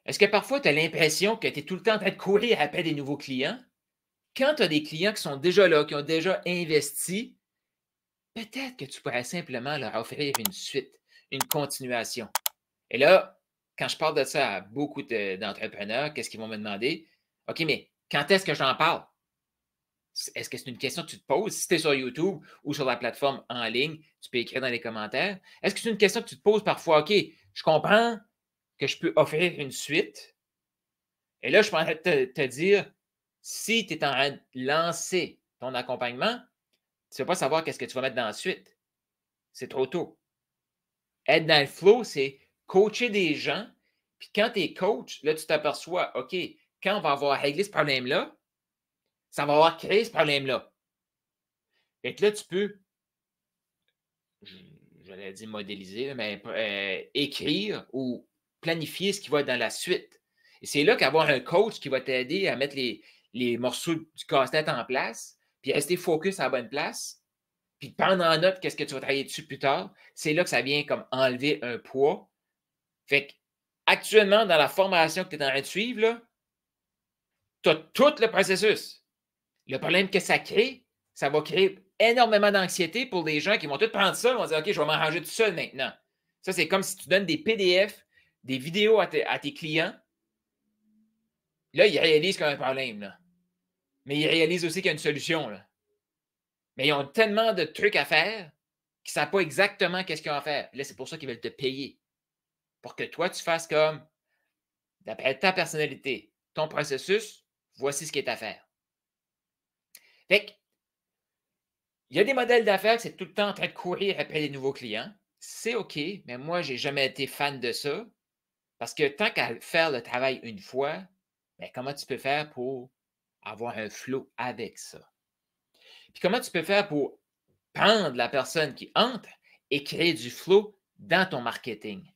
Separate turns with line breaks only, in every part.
Est-ce que parfois tu as l'impression que tu es tout le temps en train de courir après des nouveaux clients? Quand tu as des clients qui sont déjà là, qui ont déjà investi, peut-être que tu pourrais simplement leur offrir une suite, une continuation. Et là, quand je parle de ça à beaucoup d'entrepreneurs, qu'est-ce qu'ils vont me demander? OK, mais quand est-ce que j'en parle? Est-ce que c'est une question que tu te poses? Si tu es sur YouTube ou sur la plateforme en ligne, tu peux écrire dans les commentaires. Est-ce que c'est une question que tu te poses parfois? OK, je comprends que je peux offrir une suite. Et là, je pourrais te dire, si tu es en train de lancer ton accompagnement, tu ne vas pas savoir qu'est-ce que tu vas mettre dans la suite. C'est trop tôt. Être dans le flow, c'est coacher des gens. Puis quand tu es coach, là, tu t'aperçois, OK, quand on va avoir réglé ce problème-là, ça va avoir créé ce problème-là. Et là, tu peux, j'allais dire modéliser, mais écrire ou planifier ce qui va être dans la suite. Et c'est là qu'avoir un coach qui va t'aider à mettre les morceaux du casse-tête en place, puis rester focus à la bonne place, puis prendre en note qu'est-ce que tu vas travailler dessus plus tard, c'est là que ça vient comme enlever un poids. Fait que, actuellement, dans la formation que tu es en train de suivre, tu as tout le processus. Le problème que ça va créer énormément d'anxiété pour des gens qui vont tout prendre ça, ils vont dire OK, je vais m'arranger tout seul maintenant. Ça, c'est comme si tu donnes des PDF, des vidéos à tes clients. Là, ils réalisent qu'il y a un problème. Là. Mais ils réalisent aussi qu'il y a une solution. Là. Mais ils ont tellement de trucs à faire qu'ils ne savent pas exactement qu'est-ce qu'ils ont à faire. Là, c'est pour ça qu'ils veulent te payer. Pour que toi, tu fasses comme, d'après ta personnalité, ton processus, voici ce qui est à faire. Fait que, il y a des modèles d'affaires que c'est tout le temps en train de courir après les nouveaux clients. C'est OK, mais moi, je n'ai jamais été fan de ça. Parce que tant qu'à faire le travail une fois, ben, comment tu peux faire pour avoir un flow avec ça? Puis comment tu peux faire pour prendre la personne qui entre et créer du flow dans ton marketing?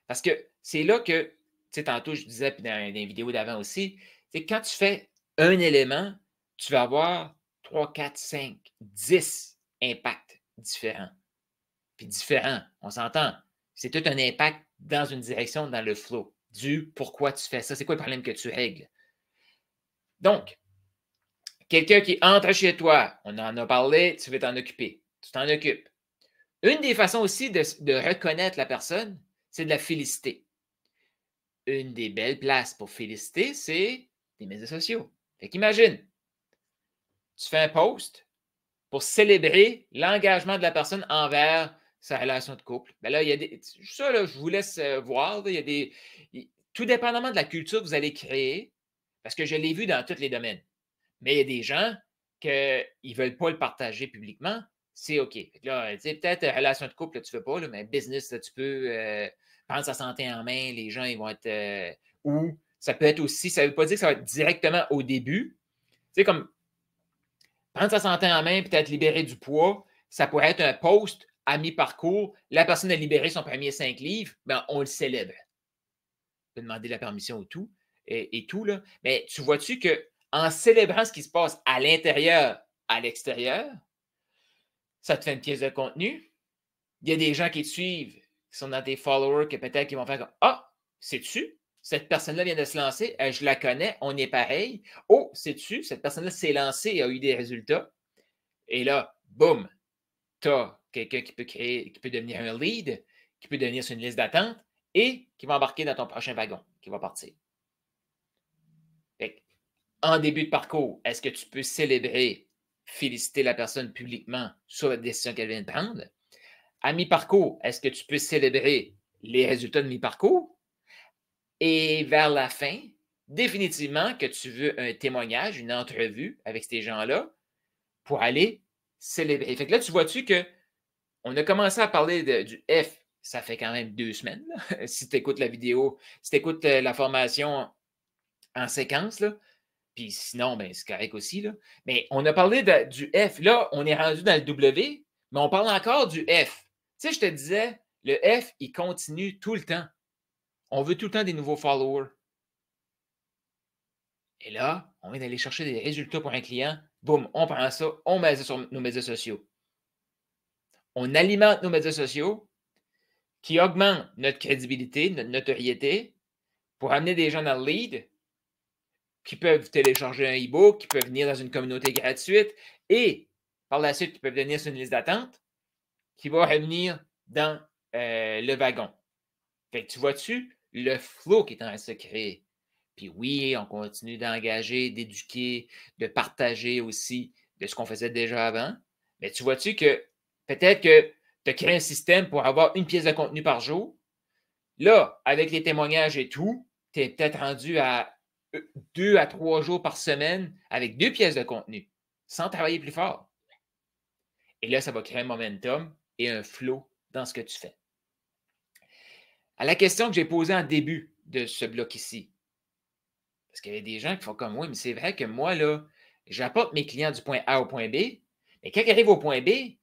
Parce que c'est là que, tu sais, tantôt, je disais, puis dans les vidéos d'avant aussi, c'est quand tu fais un élément, tu vas avoir 3, 4, 5, 10 impacts différents. Puis différents, on s'entend. C'est tout un impact dans une direction, dans le flow, du pourquoi tu fais ça. C'est quoi le problème que tu règles? Donc, quelqu'un qui entre chez toi, on en a parlé, tu veux t'en occuper. Tu t'en occupes. Une des façons aussi de reconnaître la personne, c'est de la féliciter. Une des belles places pour féliciter, c'est les médias sociaux. Fait qu'imagine, tu fais un post pour célébrer l'engagement de la personne envers sa relation de couple. Ben là, il y a des. Ça, là, je vous laisse voir. Là, il y a des. Tout dépendamment de la culture que vous allez créer, parce que je l'ai vu dans tous les domaines. Mais il y a des gens qui ne veulent pas le partager publiquement, c'est OK. Fait que là, tu sais, peut-être relation de couple, là, tu ne fais pas, là, mais business, là, tu peux prendre sa santé en main, les gens, ils vont être. Ou ça peut être aussi, ça ne veut pas dire que ça va être directement au début. Tu sais, comme prendre sa santé en main, peut-être libérer du poids, ça pourrait être un post à mi-parcours. La personne a libéré son premier 5 livres, ben, on le célèbre. On peut demander la permission et tout. Là. Mais tu vois-tu qu'en célébrant ce qui se passe à l'intérieur, à l'extérieur, ça te fait une pièce de contenu. Il y a des gens qui te suivent, qui sont dans tes followers, que peut-être qu'ils vont faire comme ah, sais-tu? Cette personne-là vient de se lancer, je la connais, on est pareil. Oh, sais-tu? Cette personne-là s'est lancée et a eu des résultats. Et là, boum, tu as quelqu'un qui peut créer, qui peut devenir un lead, qui peut devenir sur une liste d'attente et qui va embarquer dans ton prochain wagon, qui va partir. Fait en début de parcours, est-ce que tu peux célébrer, féliciter la personne publiquement sur la décision qu'elle vient de prendre? À mi-parcours, est-ce que tu peux célébrer les résultats de mi-parcours? Et vers la fin, définitivement que tu veux un témoignage, une entrevue avec ces gens-là pour aller célébrer. Fait que là, tu vois-tu que on a commencé à parler du F, ça fait quand même 2 semaines. Là. Si tu écoutes la vidéo, si tu écoutes la formation en séquence, là, puis sinon, ben, c'est correct aussi. Là. Mais on a parlé du F. Là, on est rendu dans le W, mais on parle encore du F. Tu sais, je te disais, le F, il continue tout le temps. On veut tout le temps des nouveaux followers. Et là, on vient d'aller chercher des résultats pour un client. Boum, on prend ça, on met ça sur nos médias sociaux. On alimente nos médias sociaux qui augmentent notre crédibilité, notre notoriété, pour amener des gens dans le lead qui peuvent télécharger un e-book, qui peuvent venir dans une communauté gratuite et par la suite, qui peuvent venir sur une liste d'attente qui va revenir dans le wagon. Fait que tu vois-tu le flow qui est en train de se créer. Puis oui, on continue d'engager, d'éduquer, de partager aussi de ce qu'on faisait déjà avant. Mais tu vois-tu que peut-être que tu as créé un système pour avoir une pièce de contenu par jour. Là, avec les témoignages et tout, tu es peut-être rendu à 2 à 3 jours par semaine avec 2 pièces de contenu, sans travailler plus fort. Et là, ça va créer un momentum et un flow dans ce que tu fais. À la question que j'ai posée en début de ce bloc ici, parce qu'il y a des gens qui font comme oui, mais c'est vrai que moi, là, j'apporte mes clients du point A au point B, mais quand ils arrivent au point B,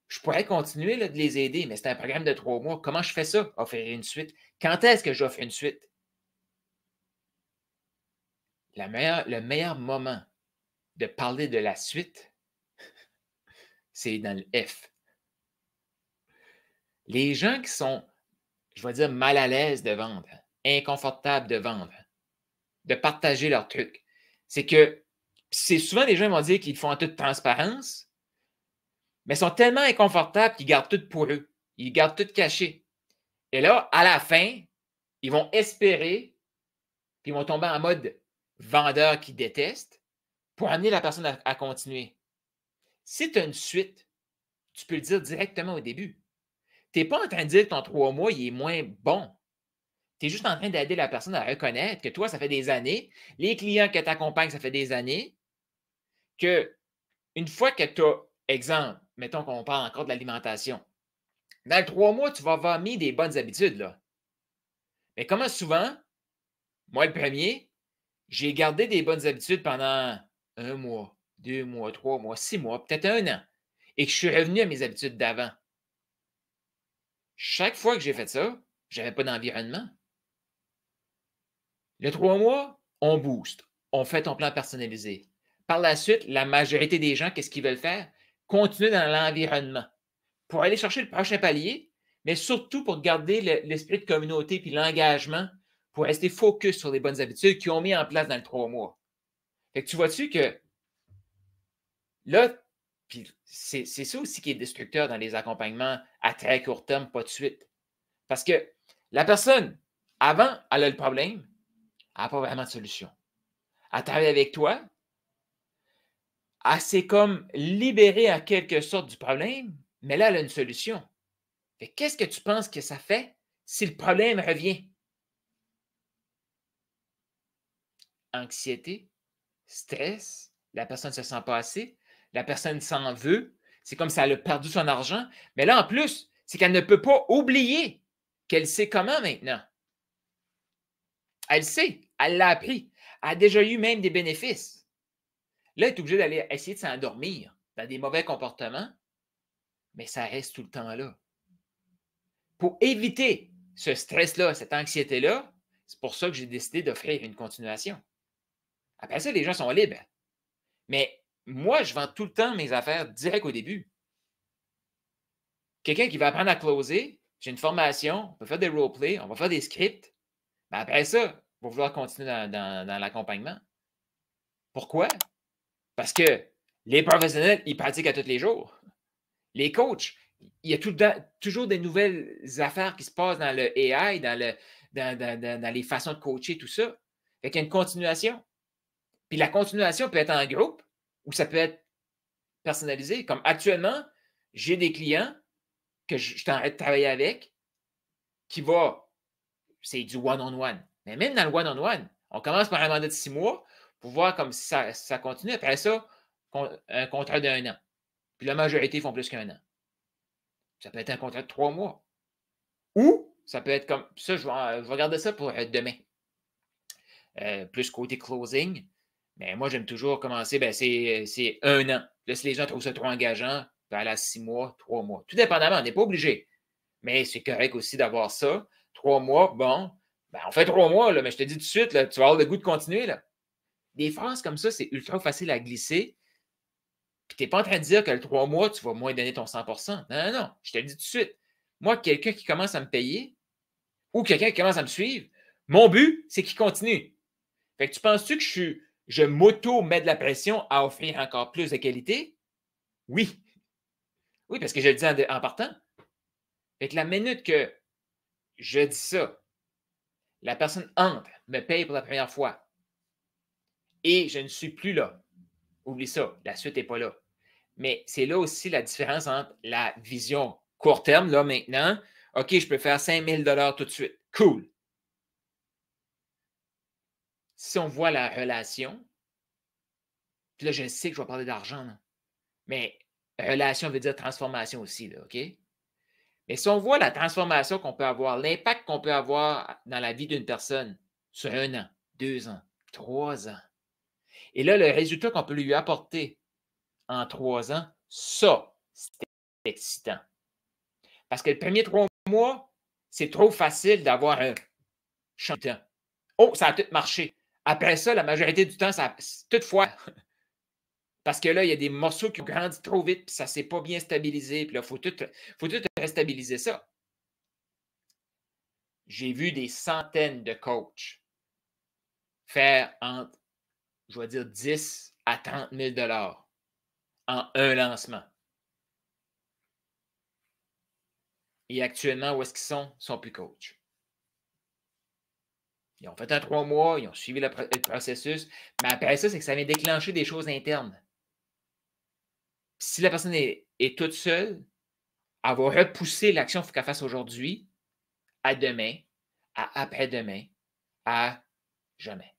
je pourrais continuer là, de les aider, mais c'est un programme de 3 mois. Comment je fais ça? Offrir une suite. Quand est-ce que j'offre une suite? Le meilleur moment de parler de la suite, c'est dans le F. Les gens qui sont, je vais dire, mal à l'aise de vendre, inconfortables de vendre, de partager leurs trucs, c'est que c'est souvent des gens qui vont dire qu'ils le font en toute transparence, mais sont tellement inconfortables qu'ils gardent tout pour eux. Ils gardent tout caché. Et là, à la fin, ils vont espérer, puis ils vont tomber en mode vendeur qui déteste pour amener la personne à continuer. Si tu as une suite, tu peux le dire directement au début. Tu n'es pas en train de dire que ton 3 mois, il est moins bon. Tu es juste en train d'aider la personne à reconnaître que toi, ça fait des années, les clients que tu accompagnes, ça fait des années, que une fois que tu as, exemple, mettons qu'on parle encore de l'alimentation, dans le 3 mois, tu vas avoir mis des bonnes habitudes, là. Mais comment souvent, moi le premier, j'ai gardé des bonnes habitudes pendant 1 mois, 2 mois, 3 mois, 6 mois, peut-être 1 an, et que je suis revenu à mes habitudes d'avant. Chaque fois que j'ai fait ça, je n'avais pas d'environnement. Le 3 mois, on booste. On fait ton plan personnalisé. Par la suite, la majorité des gens, qu'est-ce qu'ils veulent faire? Continuer dans l'environnement pour aller chercher le prochain palier, mais surtout pour garder l'esprit de communauté puis l'engagement pour rester focus sur les bonnes habitudes qu'ils ont mis en place dans le 3 mois. Fait que tu vois-tu que là, puis c'est ça aussi qui est destructeur dans les accompagnements à très court terme, pas de suite. Parce que la personne, avant, elle a le problème, elle n'a pas vraiment de solution. Elle travaille avec toi, elle s'est comme libérée en quelque sorte du problème, mais là, elle a une solution. Qu'est-ce que tu penses que ça fait si le problème revient? Anxiété, stress, la personne ne se sent pas assez, la personne s'en veut, c'est comme si elle a perdu son argent, mais là, en plus, c'est qu'elle ne peut pas oublier qu'elle sait comment maintenant. Elle sait, elle l'a appris, elle a déjà eu même des bénéfices. Là, elle est obligée d'aller essayer de s'endormir dans des mauvais comportements, mais ça reste tout le temps là. Pour éviter ce stress-là, cette anxiété-là, c'est pour ça que j'ai décidé d'offrir une continuation. Après ça, les gens sont libres. Mais moi, je vends tout le temps mes affaires direct au début. Quelqu'un qui va apprendre à closer, j'ai une formation, on peut faire des roleplays, on va faire des scripts. Mais après ça, il va vouloir continuer dans l'accompagnement. Pourquoi? Parce que les professionnels, ils pratiquent à tous les jours. Les coachs, il y a toujours des nouvelles affaires qui se passent dans le AI, dans les façons de coacher, tout ça. Fait qu'il y a une continuation. Puis la continuation peut être en groupe ou ça peut être personnalisé. Comme actuellement, j'ai des clients que je suis en train de travailler avec qui c'est du one-on-one. Mais même dans le one-on-one, on commence par un mandat de 6 mois pour voir comme ça continue. Après ça, un contrat d'1 an. Puis la majorité font plus qu'1 an. Ça peut être un contrat de 3 mois. Ou ça peut être comme ça, je vais regarder ça pour demain. Plus côté closing. Mais moi, j'aime toujours commencer, c'est 1 an. Là, si les gens trouvent ça trop engageant, peut aller à 6 mois, 3 mois. Tout dépendamment, on n'est pas obligé. Mais c'est correct aussi d'avoir ça. 3 mois, bon, on fait 3 mois, là, mais je te dis tout de suite, là, tu vas avoir le goût de continuer. Là. Des phrases comme ça, c'est ultra facile à glisser. Puis tu n'es pas en train de dire que le 3 mois, tu vas moins donner ton 100%. Non, non, non. Je te le dis tout de suite. Moi, quelqu'un qui commence à me payer ou quelqu'un qui commence à me suivre, Mon but, c'est qu'il continue. Fait que tu penses-tu que je m'auto-mets de la pression à offrir encore plus de qualité? Oui. Oui, parce que je le dis en partant. Fait que la minute que je dis ça, la personne entre, me paye pour la première fois et je ne suis plus là. Oublie ça, la suite n'est pas là. Mais c'est là aussi la différence entre la vision court terme, là maintenant. OK, je peux faire 5 000 $ tout de suite. Cool. Si on voit la relation, puis là, je sais que je vais parler d'argent, mais relation veut dire transformation aussi, là, OK? Mais si on voit la transformation qu'on peut avoir, l'impact qu'on peut avoir dans la vie d'une personne sur 1 an, 2 ans, 3 ans, et là, le résultat qu'on peut lui apporter en 3 ans, ça, c'est excitant. Parce que le premier 3 mois, c'est trop facile d'avoir un chantant. Oh, ça a tout marché. Après ça, la majorité du temps, ça toutefois. Parce que là, il y a des morceaux qui ont grandi trop vite, puis ça ne s'est pas bien stabilisé. Puis là, faut tout restabiliser ça. J'ai vu des centaines de coachs faire entre, je vais dire, 10 à 30 000 $ en un lancement. Et actuellement, où est-ce qu'ils sont? Ils ne sont plus coachs. Ils ont fait un 3 mois, ils ont suivi le processus, mais après ça, c'est que ça vient déclencher des choses internes. Puis si la personne est toute seule, elle va repousser l'action qu'il faut qu'elle fasse aujourd'hui à demain, à après-demain, à jamais.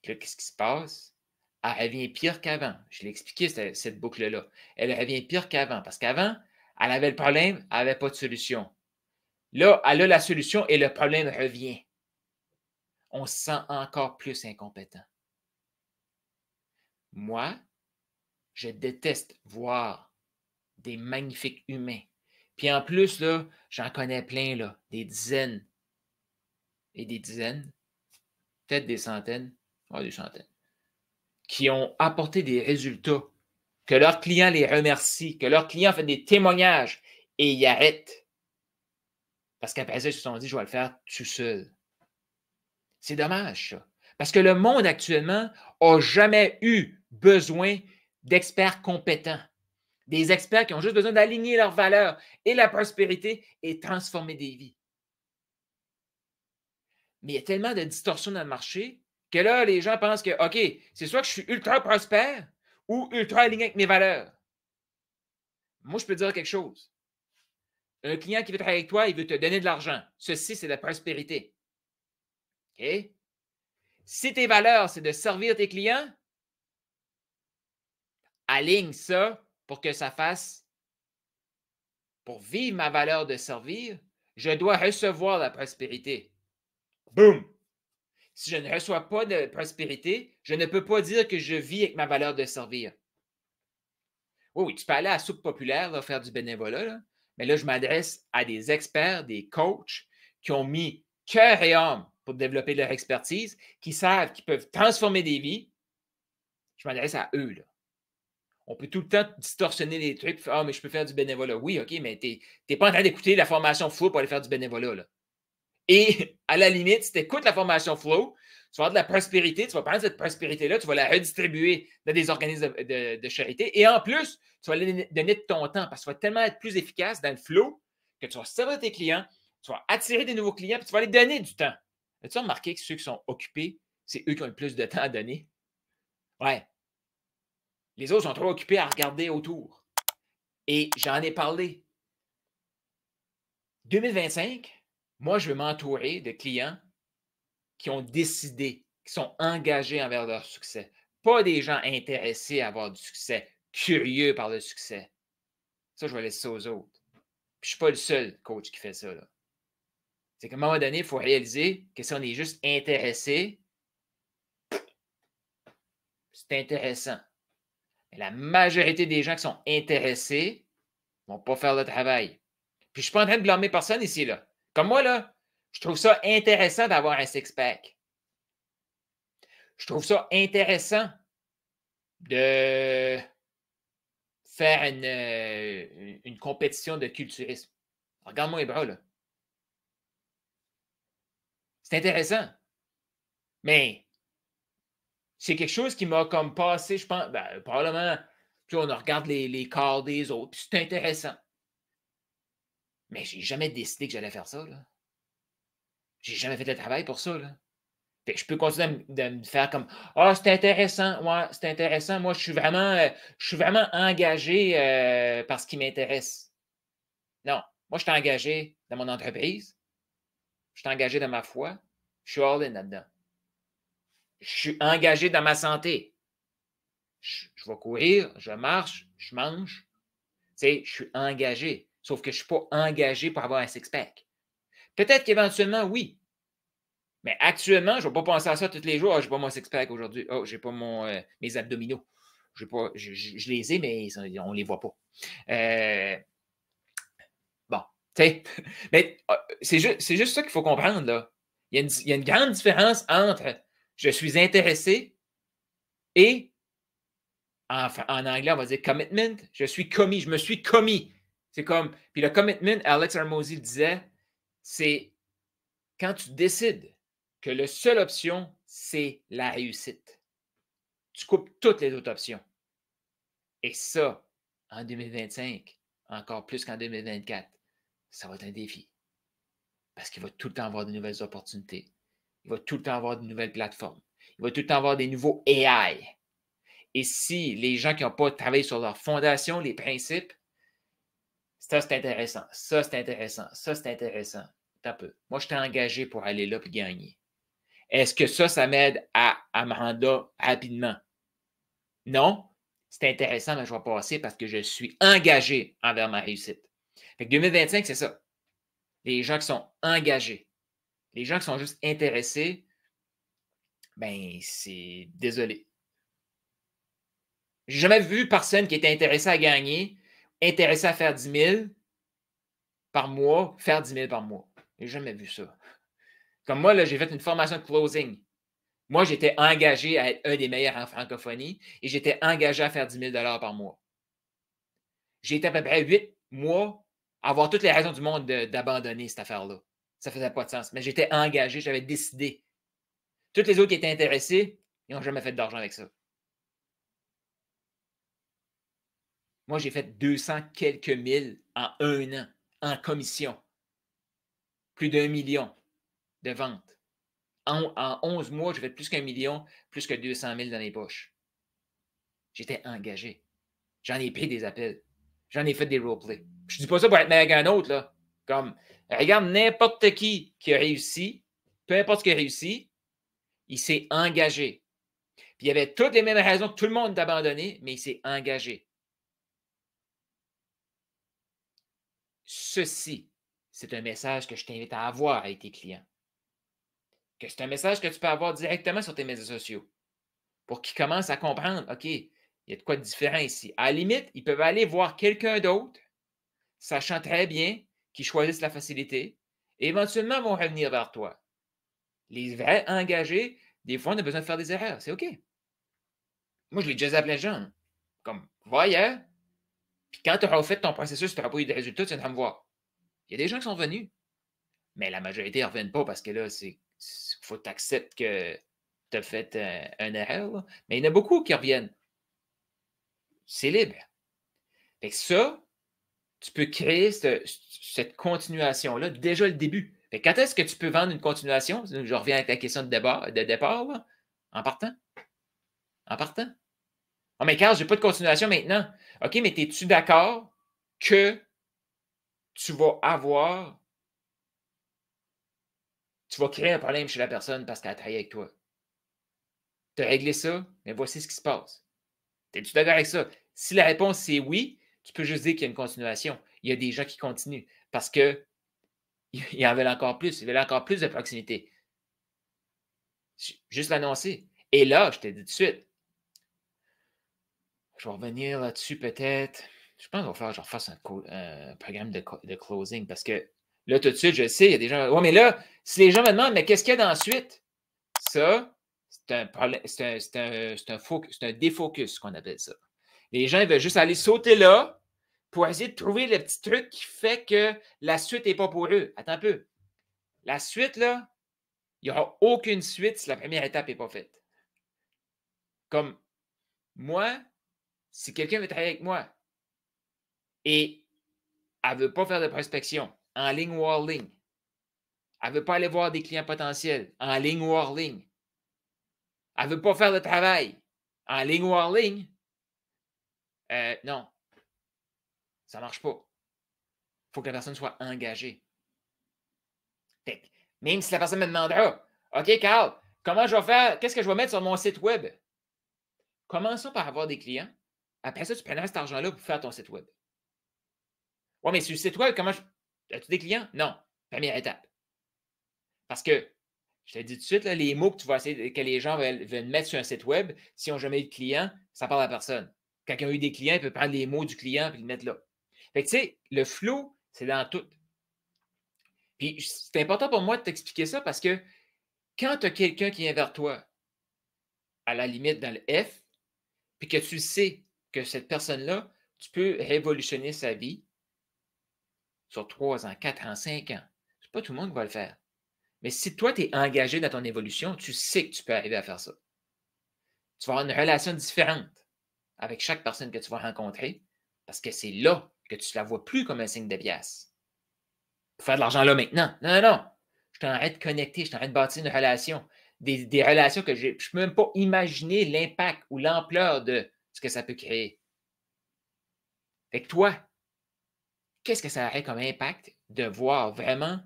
Là, qu'est-ce qui se passe? Elle revient pire qu'avant. Je l'ai expliqué, cette boucle-là. Elle revient pire qu'avant, parce qu'avant, elle avait le problème, elle n'avait pas de solution. Là, elle a la solution et le problème revient. On se sent encore plus incompétent. Moi, je déteste voir des magnifiques humains. Puis en plus, là, j'en connais plein, là, des dizaines et des dizaines, peut-être des centaines, des centaines, qui ont apporté des résultats, que leurs clients les remercient, que leurs clients font des témoignages et ils arrêtent. Parce qu'après ça, ils se sont dit, je vais le faire tout seul. C'est dommage, ça. Parce que le monde actuellement n'a jamais eu besoin d'experts compétents. Des experts qui ont juste besoin d'aligner leurs valeurs et la prospérité et transformer des vies. Mais il y a tellement de distorsions dans le marché que là, les gens pensent que, OK, c'est soit que je suis ultra prospère ou ultra aligné avec mes valeurs. Moi, je peux te dire quelque chose. Un client qui veut travailler avec toi, il veut te donner de l'argent. Ceci, c'est la prospérité. OK? Si tes valeurs, c'est de servir tes clients, aligne ça pour que ça fasse, pour vivre ma valeur de servir, je dois recevoir la prospérité. Boum! Si je ne reçois pas de prospérité, je ne peux pas dire que je vis avec ma valeur de servir. Oui, oui, tu peux aller à la soupe populaire, là, faire du bénévolat, là, mais là, je m'adresse à des experts, des coachs qui ont mis cœur et âme pour développer leur expertise, qui savent qu'ils peuvent transformer des vies. Je m'adresse à eux, là. On peut tout le temps distorsionner les trucs. Ah, mais je peux faire du bénévolat. Oui, OK, mais tu n'es pas en train d'écouter la formation Flow pour aller faire du bénévolat, là. Et à la limite, si tu écoutes la formation Flow, tu vas avoir de la prospérité, tu vas prendre cette prospérité-là, tu vas la redistribuer dans des organismes de charité. Et en plus, tu vas donner de ton temps parce que tu vas tellement être plus efficace dans le flow que tu vas servir tes clients, tu vas attirer des nouveaux clients, puis tu vas les donner du temps. As-tu remarqué que ceux qui sont occupés, c'est eux qui ont le plus de temps à donner? Ouais. Les autres sont trop occupés à regarder autour. Et j'en ai parlé. 2025, moi, je veux m'entourer de clients qui ont décidé, qui sont engagés envers leur succès. Pas des gens intéressés à avoir du succès, curieux par le succès. Ça, je vais laisser ça aux autres. Puis, je ne suis pas le seul coach qui fait ça, là. C'est qu'à un moment donné, il faut réaliser que si on est juste intéressé, c'est intéressant. Mais la majorité des gens qui sont intéressés ne vont pas faire le travail. Puis, je ne suis pas en train de blâmer personne ici, là. Comme moi, là, je trouve ça intéressant d'avoir un six-pack. Je trouve ça intéressant de faire une compétition de culturisme. Regarde-moi les bras, là. C'est intéressant. Mais c'est quelque chose qui m'a comme passé, je pense, ben, probablement, puis on regarde les corps des autres, puis c'est intéressant. Mais j'ai jamais décidé que j'allais faire ça, là. J'ai jamais fait le travail pour ça, là. Fait que je peux continuer de me faire comme Ah, c'est intéressant, ouais, c'est intéressant. Moi, je suis vraiment engagé par ce qui m'intéresse. Non, moi, je suis engagé dans mon entreprise, je suis engagé dans ma foi, je suis all in là-dedans. Je suis engagé dans ma santé. Je vais courir, je marche, je mange. Tu sais, je suis engagé. Sauf que je ne suis pas engagé pour avoir un six-pack. Peut-être qu'éventuellement, oui. Mais actuellement, je ne vais pas penser à ça tous les jours. Ah, je n'ai pas mon six-pack aujourd'hui. Oh, je n'ai pas mes abdominaux. Je les ai, mais on ne les voit pas. Bon, tu sais. Mais c'est juste ça qu'il faut comprendre, là. Il y a une grande différence entre je suis intéressé et en anglais, on va dire commitment. Je suis commis, je me suis commis. C'est comme. Puis le commitment, Alex Hormozy le disait, c'est quand tu décides que la seule option, c'est la réussite. Tu coupes toutes les autres options. Et ça, en 2025, encore plus qu'en 2024, ça va être un défi. Parce qu'il va tout le temps avoir de nouvelles opportunités. Il va tout le temps avoir de nouvelles plateformes. Il va tout le temps avoir des nouveaux AI. Et si les gens qui n'ont pas travaillé sur leur fondation, les principes, ça, c'est intéressant. Ça, c'est intéressant. Ça, c'est intéressant. Un peu. Moi, je suis engagé pour aller là et gagner. Est-ce que ça m'aide à me rendre là rapidement? Non. C'est intéressant, mais je vais passer parce que je suis engagé envers ma réussite. Fait que 2025, c'est ça. Les gens qui sont engagés. Les gens qui sont juste intéressés, ben, c'est désolé. J'ai jamais vu personne qui était intéressé à gagner, intéressé à faire 10 000 par mois, faire 10 000 par mois. J'ai jamais vu ça. Comme moi, là, j'ai fait une formation de closing. Moi, j'étais engagé à être un des meilleurs en francophonie et j'étais engagé à faire 10 000 par mois. J'ai été à peu près 8 mois à avoir toutes les raisons du monde d'abandonner cette affaire-là. Ça faisait pas de sens. Mais j'étais engagé, j'avais décidé. Toutes les autres qui étaient intéressés, ils n'ont jamais fait d'argent avec ça. Moi, j'ai fait 200 quelques mille en un an en commission. Plus d'1 million de ventes. En 11 mois, j'ai fait plus qu'1 million, plus que 200 000 dans les poches. J'étais engagé. J'en ai pris des appels. J'en ai fait des roleplays. Je ne dis pas ça pour être meilleur qu'un autre, là. Comme, regarde n'importe qui a réussi, peu importe ce qui a réussi, il s'est engagé. Puis il y avait toutes les mêmes raisons que tout le monde d'abandonner, mais il s'est engagé. Ceci, c'est un message que je t'invite à avoir avec tes clients. Que c'est un message que tu peux avoir directement sur tes médias sociaux pour qu'ils commencent à comprendre, OK, il y a de quoi de différent ici. À la limite, ils peuvent aller voir quelqu'un d'autre, sachant très bien qu'ils choisissent la facilité, et éventuellement vont revenir vers toi. Les vrais engagés, des fois, on a besoin de faire des erreurs. C'est OK. Moi, je l'ai déjà appelé gens. Comme, va ailleurs. Puis quand tu auras fait ton processus, tu n'auras pas eu de résultats, tu viendras me voir. Il y a des gens qui sont venus. Mais la majorité ne reviennent pas parce que là, il faut que tu acceptes que tu as fait une erreur. Là. Mais il y en a beaucoup qui reviennent. C'est libre. Fait que ça, tu peux créer cette continuation-là déjà le début. Fait que quand est-ce que tu peux vendre une continuation? Je reviens avec la question de départ là, en partant. En partant. Oh, mais Carl, je n'ai pas de continuation maintenant. OK, mais es-tu d'accord que tu vas créer un problème chez la personne parce qu'elle a travaillé avec toi? Tu as réglé ça, mais voici ce qui se passe. Es-tu d'accord avec ça? Si la réponse c'est oui, tu peux juste dire qu'il y a une continuation. Il y a des gens qui continuent parce qu'ils en veulent encore plus. Ils veulent encore plus de proximité. Juste l'annoncer. Et là, je te dis tout de suite, je vais revenir là-dessus peut-être. Je pense que je vais refasse un programme de closing parce que là, tout de suite, je sais, il y a des gens. Ouais, mais là, si les gens me demandent, mais qu'est-ce qu'il y a d'ensuite? Ça, c'est un défocus qu'on appelle ça. Les gens ils veulent juste aller sauter là pour essayer de trouver le petit truc qui fait que la suite n'est pas pour eux. Attends un peu. La suite, là, Il n'y aura aucune suite si la première étape n'est pas faite. Comme moi, si quelqu'un veut travailler avec moi et elle ne veut pas faire de prospection, en ligne ou hors ligne, elle ne veut pas aller voir des clients potentiels, en ligne ou hors ligne, elle ne veut pas faire de travail, en ligne ou hors ligne, non, ça ne marche pas. Il faut que la personne soit engagée. Fait que, même si la personne me demandera, OK, Carl, comment je vais faire, qu'est-ce que je vais mettre sur mon site web? Commençons par avoir des clients. Après ça, tu prendras cet argent-là pour faire ton site web. Ouais, mais sur le site web, as-tu des clients? Non. Première étape. Parce que, je te dis tout de suite, là, les mots que tu vas essayer, que les gens veulent mettre sur un site web, s'ils n'ont jamais eu de clients, ça parle à personne. Quand ils ont eu des clients, ils peuvent prendre les mots du client et le mettre là. Fait que, tu sais, le flow, c'est dans tout. Puis, c'est important pour moi de t'expliquer ça parce que quand tu as quelqu'un qui vient vers toi, à la limite dans le F, puis que tu sais que cette personne-là, tu peux révolutionner sa vie sur 3 ans, 4 ans, 5 ans. C'est pas tout le monde qui va le faire. Mais si toi, tu es engagé dans ton évolution, tu sais que tu peux arriver à faire ça. Tu vas avoir une relation différente avec chaque personne que tu vas rencontrer parce que c'est là que tu ne la vois plus comme un signe de pièce. Pour faire de l'argent là maintenant. Non, non, non. Je suis en train de connecter, je suis en train de bâtir une relation. Des relations que je ne peux même pas imaginer l'impact ou l'ampleur de ce que ça peut créer. Fait que toi, qu'est-ce que ça aurait comme impact de voir vraiment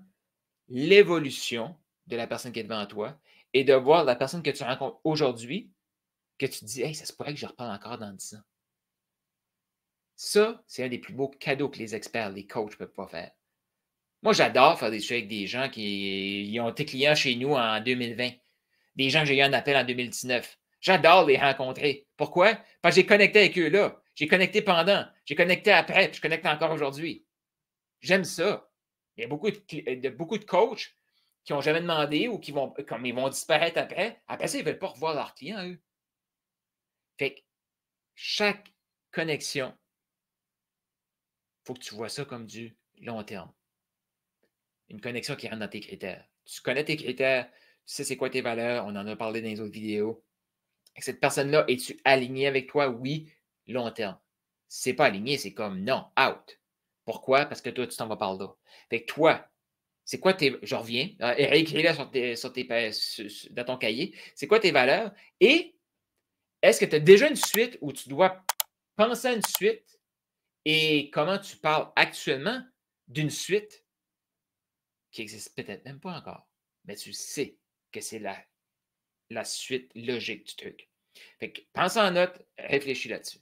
l'évolution de la personne qui est devant toi et de voir la personne que tu rencontres aujourd'hui, que tu te dis, hey, ça se pourrait que je reparle encore dans 10 ans. Ça, c'est un des plus beaux cadeaux que les experts, les coachs ne peuvent pas faire. Moi, j'adore faire des choses avec des gens qui ont été clients chez nous en 2020, des gens que j'ai eu un appel en 2019. J'adore les rencontrer. Pourquoi? Parce que j'ai connecté avec eux là. J'ai connecté pendant, j'ai connecté après, puis je connecte encore aujourd'hui. J'aime ça. Il y a beaucoup de coachs qui n'ont jamais demandé ou qui vont, comme ils vont disparaître après. Après ça, ils ne veulent pas revoir leurs clients, eux. Fait que chaque connexion, il faut que tu vois ça comme du long terme. Une connexion qui rentre dans tes critères. Tu connais tes critères, tu sais c'est quoi tes valeurs, on en a parlé dans les autres vidéos. Et cette personne-là, es-tu aligné avec toi? Oui, long terme. Si c'est pas aligné, c'est comme non, out. Pourquoi? Parce que toi, tu t'en vas par là. Fait que toi, c'est quoi tes. Je reviens, réécris-la dans ton cahier. C'est quoi tes valeurs? Et est-ce que tu as déjà une suite où tu dois penser à une suite et comment tu parles actuellement d'une suite qui n'existe peut-être même pas encore, mais tu sais que c'est la suite logique du truc. Fait que pense en note, réfléchis là-dessus.